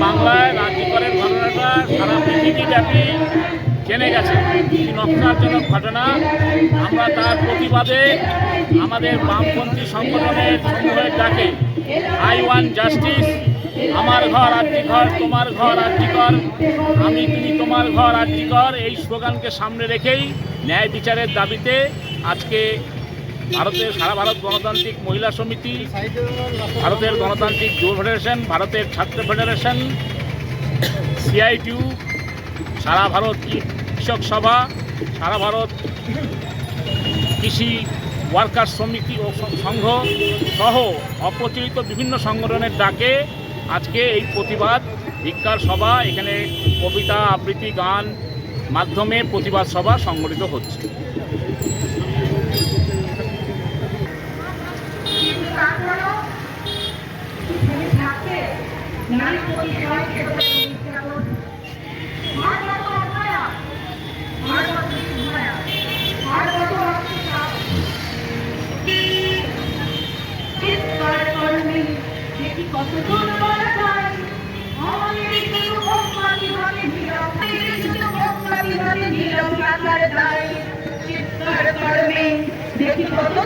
বাংলায় রাজ্যকরের ঘটনাটা সারা পৃথিবীব্যাপী জেনে গেছে। নক্সারজনক ঘটনা। আমরা তার প্রতিবাদে আমাদের বামপন্থী সংগঠনের সমূহের ডাকে আই ওয়ান জাস্টিস, আমার ঘর আরজিকর, তোমার ঘর আরজিকর, আমি তুমি তোমার ঘর আরজিকর, এই স্লোগানকে সামনে রেখেই ন্যায় বিচারের দাবিতে আজকে ভারতের সারা ভারত গণতান্ত্রিক মহিলা সমিতি, ভারতের গণতান্ত্রিক যুব ফেডারেশন, ভারতের ছাত্র ফেডারেশন, সিআইটিউ, সারা ভারত কৃষক সভা, সারা ভারত কৃষি ওয়ার্কার্স সমিতি ও সংঘ সহ অপ্রচলিত বিভিন্ন সংগঠনের ডাকে আজকে এই প্রতিবাদ ভিক্ষার সভা, এখানে কবিতা আবৃত্তি গান মাধ্যমে প্রতিবাদ সভা সংগঠিত হচ্ছে। দেখি কত